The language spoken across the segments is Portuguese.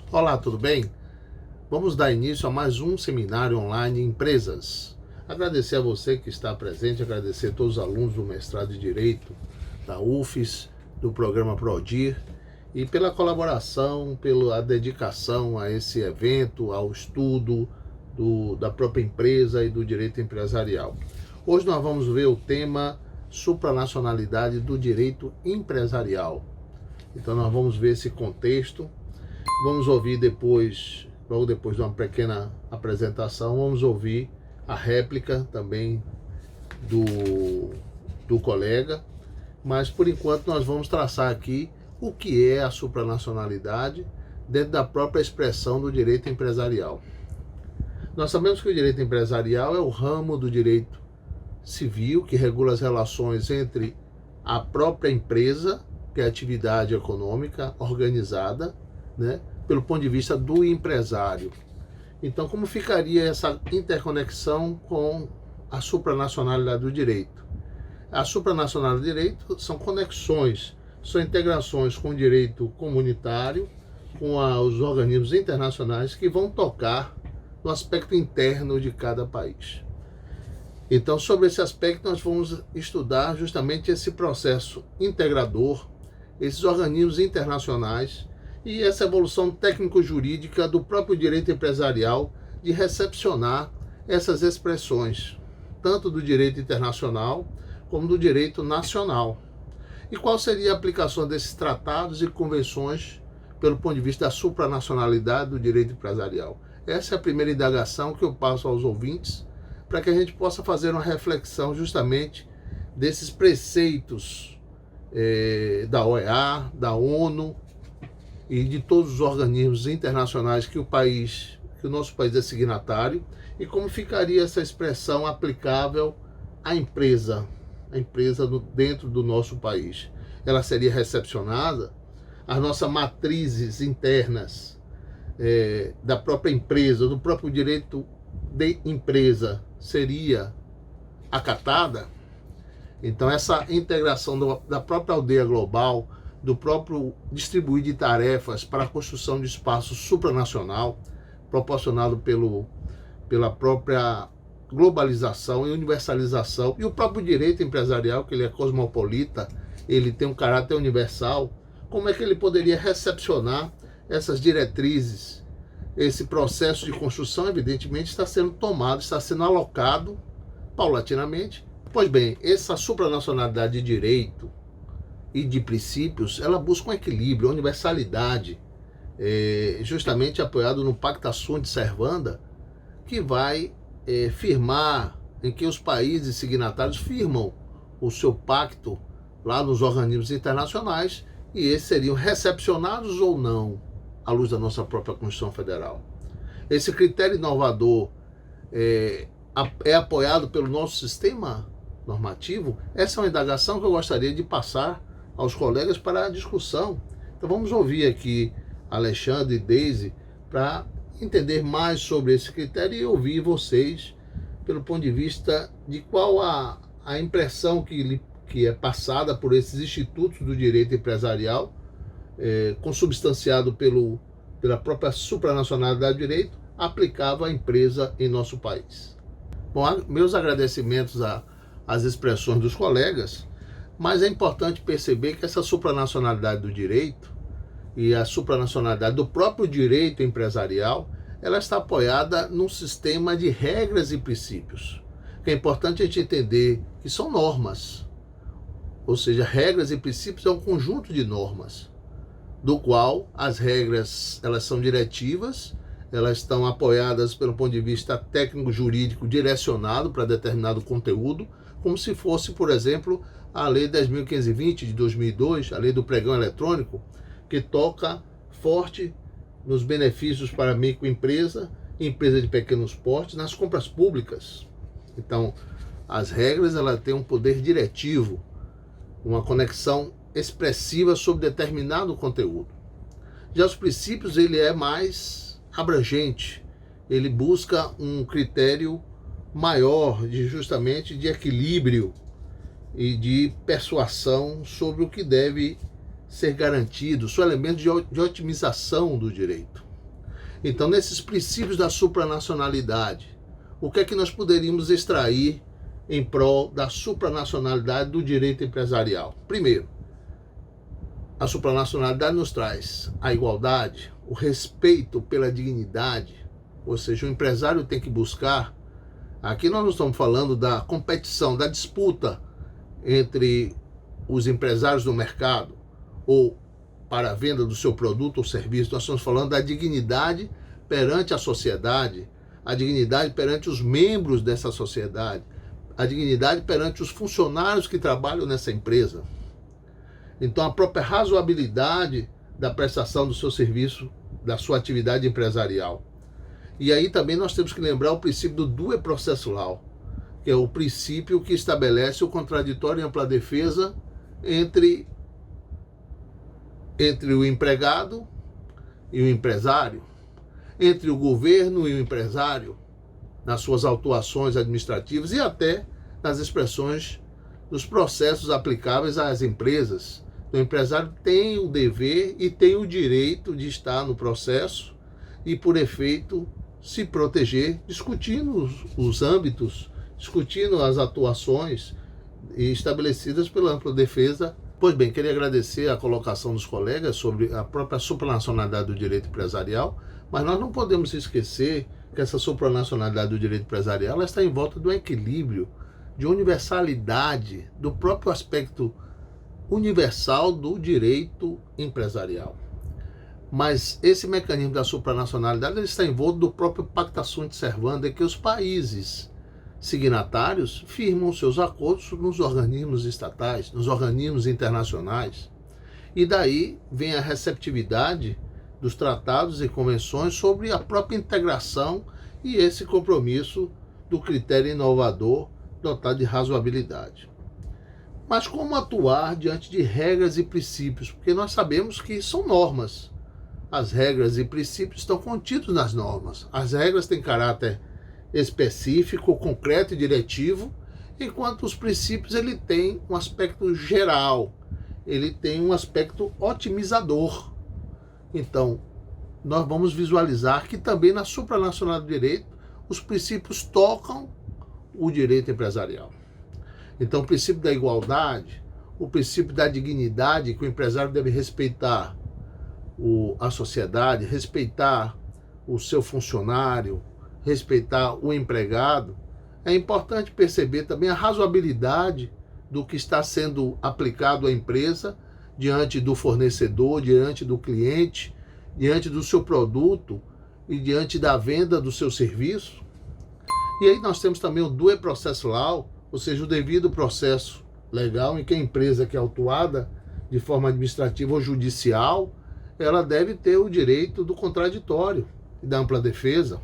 Olá, tudo bem? Vamos dar início a mais um seminário online em empresas. Agradecer a você que está presente, agradecer a todos os alunos do mestrado de Direito da UFES, do programa PRODIR, e pela colaboração, pela dedicação a esse evento, ao estudo da própria empresa e do direito empresarial. Hoje nós vamos ver o tema supranacionalidade do direito empresarial. Então nós vamos ver esse contexto. Vamos ouvir depois, logo depois de uma pequena apresentação, vamos ouvir a réplica também do colega, mas por enquanto nós vamos traçar aqui o que é a supranacionalidade dentro da própria expressão do direito empresarial. Nós sabemos que o direito empresarial é o ramo do direito civil que regula as relações entre a própria empresa, que é a atividade econômica organizada, né, pelo ponto de vista do empresário. Então, como ficaria essa interconexão com a supranacionalidade do direito? A supranacionalidade do direito são conexões, são integrações com o direito comunitário, com os organismos internacionais que vão tocar no aspecto interno de cada país. Então, sobre esse aspecto, nós vamos estudar justamente esse processo integrador, esses organismos internacionais e essa evolução técnico-jurídica do próprio direito empresarial de recepcionar essas expressões, tanto do direito internacional como do direito nacional. E qual seria a aplicação desses tratados e convenções pelo ponto de vista da supranacionalidade do direito empresarial? Essa é a primeira indagação que eu passo aos ouvintes, para que a gente possa fazer uma reflexão justamente desses preceitos da OEA, da ONU, e de todos os organismos internacionais que o nosso país é signatário, e como ficaria essa expressão aplicável à empresa dentro do nosso país. Ela seria recepcionada, as nossas matrizes internas da própria empresa, do próprio direito de empresa seria acatada. Então essa integração da própria aldeia global, do próprio distribuir de tarefas para a construção de espaço supranacional, proporcionado pela própria globalização e universalização, e o próprio direito empresarial, que ele é cosmopolita, ele tem um caráter universal. Como é que ele poderia recepcionar essas diretrizes? Esse processo de construção, evidentemente, está sendo tomado, está sendo alocado paulatinamente. Pois bem, essa supranacionalidade de direito e de princípios, ela busca um equilíbrio, universalidade, justamente apoiado no Pacta Sunt Servanda, que vai firmar, em que os países signatários firmam o seu pacto lá nos organismos internacionais, e esses seriam recepcionados ou não à luz da nossa própria Constituição Federal. Esse critério inovador é apoiado pelo nosso sistema normativo? Essa é uma indagação que eu gostaria de passar aos colegas para a discussão. Então vamos ouvir aqui Alexandre e Deise para entender mais sobre esse critério e ouvir vocês pelo ponto de vista de qual a impressão que é passada por esses institutos do direito empresarial, consubstanciado pela própria supranacionalidade do direito, aplicável à empresa em nosso país. Bom, meus agradecimentos às expressões dos colegas, mas é importante perceber que essa supranacionalidade do direito e a supranacionalidade do próprio direito empresarial, ela está apoiada num sistema de regras e princípios. Que é importante a gente entender que são normas, ou seja, regras e princípios é um conjunto de normas, do qual as regras elas são diretivas, elas estão apoiadas pelo ponto de vista técnico-jurídico direcionado para determinado conteúdo, como se fosse, por exemplo, a Lei 10.520 de 2002, a Lei do Pregão Eletrônico, que toca forte nos benefícios para a microempresa, empresa de pequenos portes, nas compras públicas. Então, as regras elas têm um poder diretivo, uma conexão expressiva sobre determinado conteúdo. Já os princípios, ele é mais abrangente, ele busca um critério maior justamente de equilíbrio e de persuasão sobre o que deve ser garantido, são elementos de otimização do direito. Então, nesses princípios da supranacionalidade, o que é que nós poderíamos extrair em prol da supranacionalidade do direito empresarial? Primeiro, a supranacionalidade nos traz a igualdade, o respeito pela dignidade, ou seja, o empresário tem que buscar. Aqui nós não estamos falando da competição, da disputa entre os empresários do mercado ou para a venda do seu produto ou serviço. Nós estamos falando da dignidade perante a sociedade, a dignidade perante os membros dessa sociedade, a dignidade perante os funcionários que trabalham nessa empresa. Então, a própria razoabilidade da prestação do seu serviço, da sua atividade empresarial. E aí também nós temos que lembrar o princípio do due processual, que é o princípio que estabelece o contraditório e ampla defesa entre o empregado e o empresário, entre o governo e o empresário, nas suas autuações administrativas e até nas expressões dos processos aplicáveis às empresas. O empresário tem o dever e tem o direito de estar no processo e, por efeito, se proteger, discutindo os âmbitos, discutindo as atuações estabelecidas pela ampla defesa. Pois bem, queria agradecer a colocação dos colegas sobre a própria supranacionalidade do direito empresarial, mas nós não podemos esquecer que essa supranacionalidade do direito empresarial ela está em volta do equilíbrio, de universalidade, do próprio aspecto universal do direito empresarial. Mas esse mecanismo da supranacionalidade ele está envolto do próprio Pacta Sunt Servanda, que os países signatários firmam seus acordos nos organismos estatais, nos organismos internacionais. E daí vem a receptividade dos tratados e convenções sobre a própria integração e esse compromisso do critério inovador dotado de razoabilidade. Mas como atuar diante de regras e princípios? Porque nós sabemos que são normas. As regras e princípios estão contidos nas normas. As regras têm caráter específico, concreto e diretivo, enquanto os princípios ele tem um aspecto geral, ele tem um aspecto otimizador. Então, nós vamos visualizar que também na supranacionalidade do direito, os princípios tocam o direito empresarial. Então, o princípio da igualdade, o princípio da dignidade, que o empresário deve respeitar a sociedade, respeitar o seu funcionário, respeitar o empregado. É importante perceber também a razoabilidade do que está sendo aplicado à empresa diante do fornecedor, diante do cliente, diante do seu produto e diante da venda do seu serviço. E aí nós temos também o due processual, ou seja, o devido processo legal em que a empresa que é autuada de forma administrativa ou judicial, ela deve ter o direito do contraditório e da ampla defesa.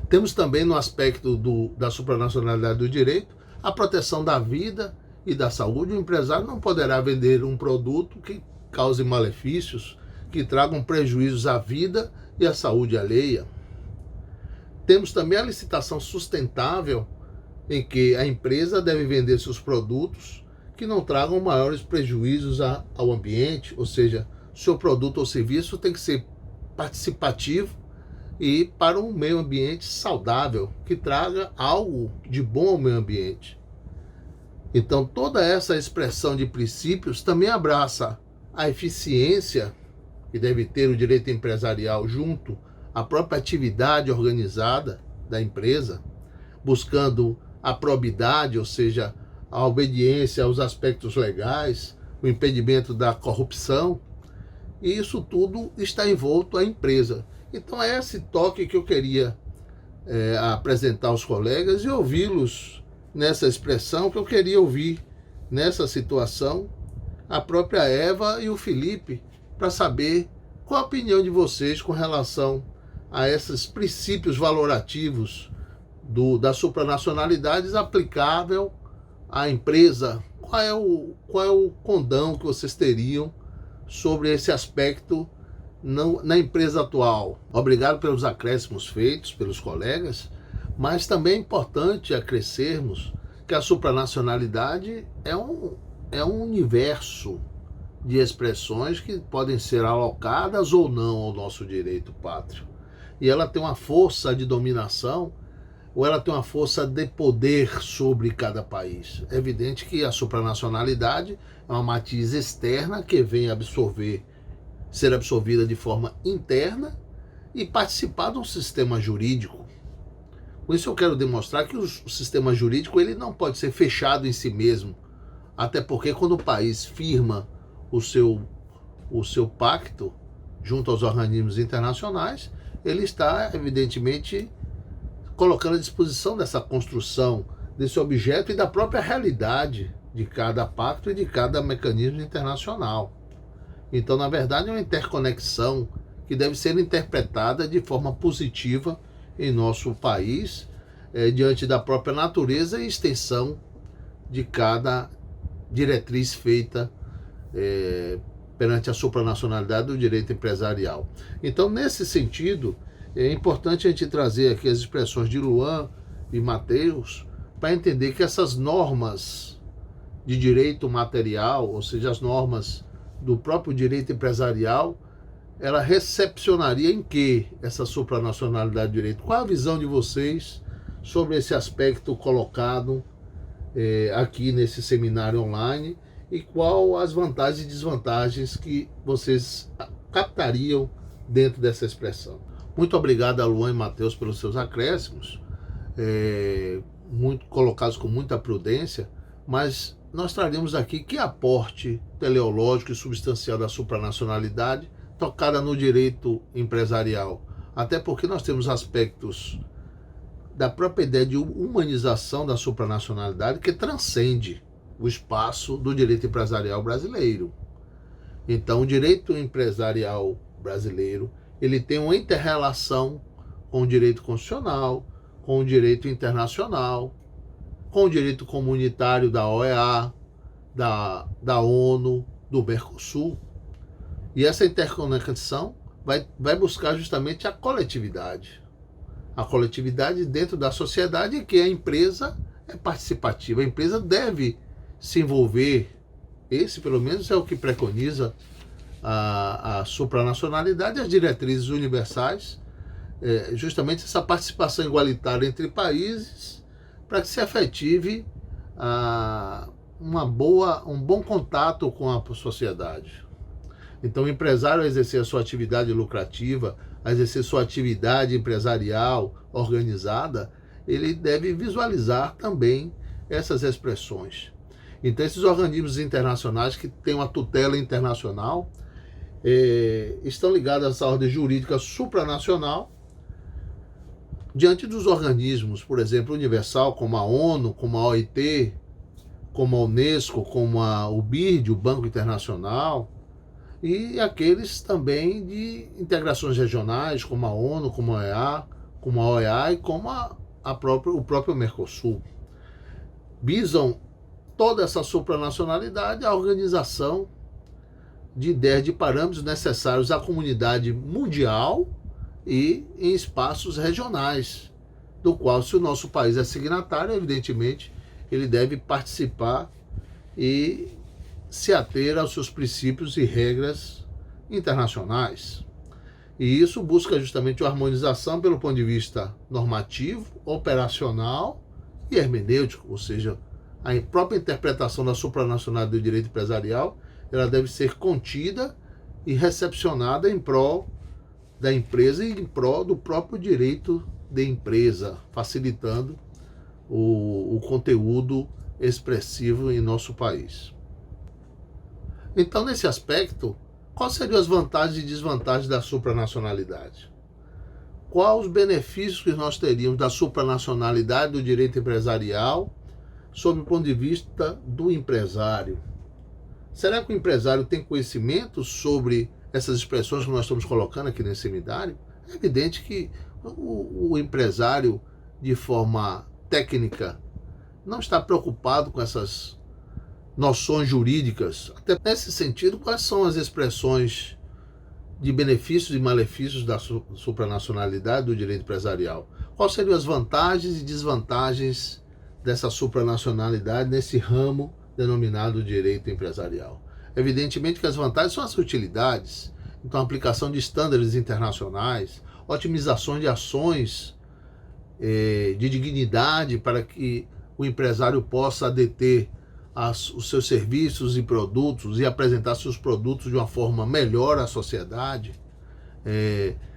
Temos também no aspecto da supranacionalidade do direito a proteção da vida e da saúde. O empresário não poderá vender um produto que cause malefícios, que tragam prejuízos à vida e à saúde alheia. Temos também a licitação sustentável, em que a empresa deve vender seus produtos que não tragam maiores prejuízos ao ambiente, ou seja, seu produto ou serviço tem que ser participativo e para um meio ambiente saudável, que traga algo de bom ao meio ambiente. Então, toda essa expressão de princípios também abraça a eficiência que deve ter o direito empresarial junto à própria atividade organizada da empresa, buscando a probidade, ou seja, a obediência aos aspectos legais, o impedimento da corrupção, e isso tudo está envolto à empresa. Então é esse toque que eu queria apresentar aos colegas e ouvi-los nessa expressão, que eu queria ouvir nessa situação a própria Eva e o Felipe, para saber qual a opinião de vocês com relação a esses princípios valorativos das supranacionalidades aplicável à empresa. Qual é o condão que vocês teriam sobre esse aspecto na empresa atual? Obrigado pelos acréscimos feitos pelos colegas, mas também é importante acrescermos que a supranacionalidade é um universo de expressões que podem ser alocadas ou não ao nosso direito pátrio. E ela tem uma força de dominação, ou ela tem uma força de poder sobre cada país. É evidente que a supranacionalidade é uma matriz externa que vem ser absorvida de forma interna e participar de um sistema jurídico. Com isso eu quero demonstrar que o sistema jurídico ele não pode ser fechado em si mesmo, até porque quando o país firma o seu pacto junto aos organismos internacionais, ele está evidentemente colocando à disposição dessa construção, desse objeto e da própria realidade de cada pacto e de cada mecanismo internacional. Então, na verdade, é uma interconexão que deve ser interpretada de forma positiva em nosso país, diante da própria natureza e extensão de cada diretriz feita perante a supranacionalidade do direito empresarial. Então, nesse sentido, é importante a gente trazer aqui as expressões de Luan e Matheus para entender que essas normas de direito material, ou seja, as normas do próprio direito empresarial, ela recepcionaria em que essa supranacionalidade do direito? Qual a visão de vocês sobre esse aspecto colocado aqui nesse seminário online e qual as vantagens e desvantagens que vocês captariam dentro dessa expressão? Muito obrigado a Luan e Matheus pelos seus acréscimos, colocados com muita prudência, mas nós traremos aqui que aporte teleológico e substancial da supranacionalidade tocada no direito empresarial, até porque nós temos aspectos da própria ideia de humanização da supranacionalidade que transcende o espaço do direito empresarial brasileiro. Então, o direito empresarial brasileiro ele tem uma inter-relação com o direito constitucional, com o direito internacional, com o direito comunitário da OEA, da ONU, do Mercosul. E essa interconexão vai buscar justamente a coletividade. A coletividade dentro da sociedade em que a empresa é participativa. A empresa deve se envolver, esse pelo menos é o que preconiza a supranacionalidade e as diretrizes universais, justamente essa participação igualitária entre países para que se efetive um bom contato com a sociedade. Então, o empresário a exercer a sua atividade lucrativa, a exercer sua atividade empresarial organizada, ele deve visualizar também essas expressões. Então, esses organismos internacionais que têm uma tutela internacional estão ligados a essa ordem jurídica supranacional diante dos organismos, por exemplo, universal, como a ONU, como a OIT, como a Unesco, como o BID, o Banco Internacional, e aqueles também de integrações regionais, como a ONU, como a OEA e como o próprio Mercosul. Visam toda essa supranacionalidade a organização de ideias de parâmetros necessários à comunidade mundial e em espaços regionais, do qual, se o nosso país é signatário, evidentemente, ele deve participar e se ater aos seus princípios e regras internacionais. E isso busca justamente a harmonização pelo ponto de vista normativo, operacional e hermenêutico, ou seja, a própria interpretação da supranacionalidade do direito empresarial, ela deve ser contida e recepcionada em prol da empresa e em prol do próprio direito de empresa, facilitando o conteúdo expressivo em nosso país. Então, nesse aspecto, quais seriam as vantagens e desvantagens da supranacionalidade? Quais os benefícios que nós teríamos da supranacionalidade do direito empresarial sob o ponto de vista do empresário? Será que o empresário tem conhecimento sobre essas expressões que nós estamos colocando aqui nesse seminário? É evidente que o empresário, de forma técnica, não está preocupado com essas noções jurídicas. Até nesse sentido, quais são as expressões de benefícios e malefícios da supranacionalidade do direito empresarial? Quais seriam as vantagens e desvantagens dessa supranacionalidade nesse ramo denominado direito empresarial? Evidentemente que as vantagens são as utilidades, então a aplicação de estándares internacionais, otimizações de ações de dignidade para que o empresário possa deter os seus serviços e produtos e apresentar seus produtos de uma forma melhor à sociedade,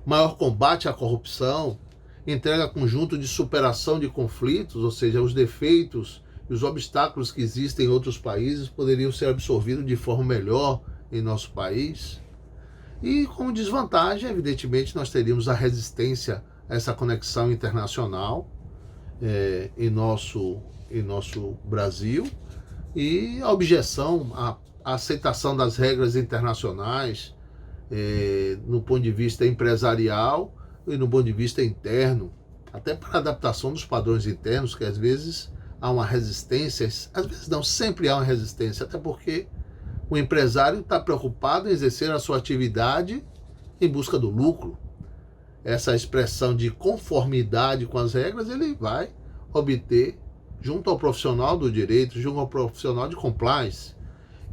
maior combate à corrupção, entrega conjunto de superação de conflitos, ou seja, os defeitos e os obstáculos que existem em outros países poderiam ser absorvidos de forma melhor em nosso país. E como desvantagem, evidentemente, nós teríamos a resistência a essa conexão internacional em nosso Brasil, e a objeção à aceitação das regras internacionais no ponto de vista empresarial e no ponto de vista interno, até para a adaptação dos padrões internos, que às vezes há uma resistência, às vezes não, sempre há uma resistência, até porque o empresário está preocupado em exercer a sua atividade em busca do lucro. Essa expressão de conformidade com as regras ele vai obter junto ao profissional do direito, junto ao profissional de compliance.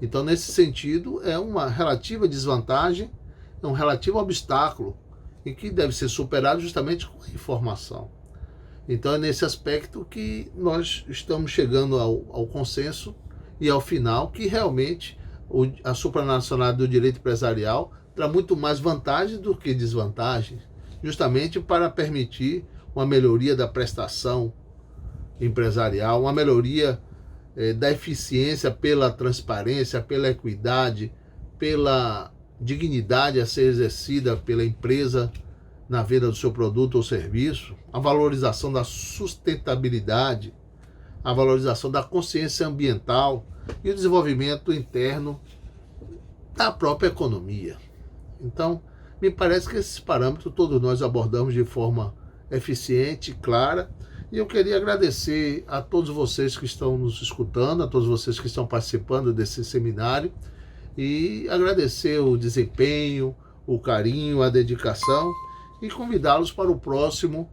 Então, nesse sentido, é uma relativa desvantagem, é um relativo obstáculo e que deve ser superado justamente com a informação. Então, é nesse aspecto que nós estamos chegando ao consenso e ao final que realmente a supranacionalidade do direito empresarial traz muito mais vantagens do que desvantagens, justamente para permitir uma melhoria da prestação empresarial, uma melhoria da eficiência pela transparência, pela equidade, pela dignidade a ser exercida pela empresa na venda do seu produto ou serviço, a valorização da sustentabilidade, a valorização da consciência ambiental e o desenvolvimento interno da própria economia. Então, me parece que esses parâmetros todos nós abordamos de forma eficiente, clara, e eu queria agradecer a todos vocês que estão nos escutando, a todos vocês que estão participando desse seminário, e agradecer o desempenho, o carinho, a dedicação, e convidá-los para o próximo,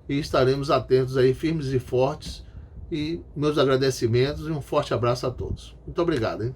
e estaremos atentos aí, firmes e fortes, e meus agradecimentos e um forte abraço a todos. Muito obrigado, hein?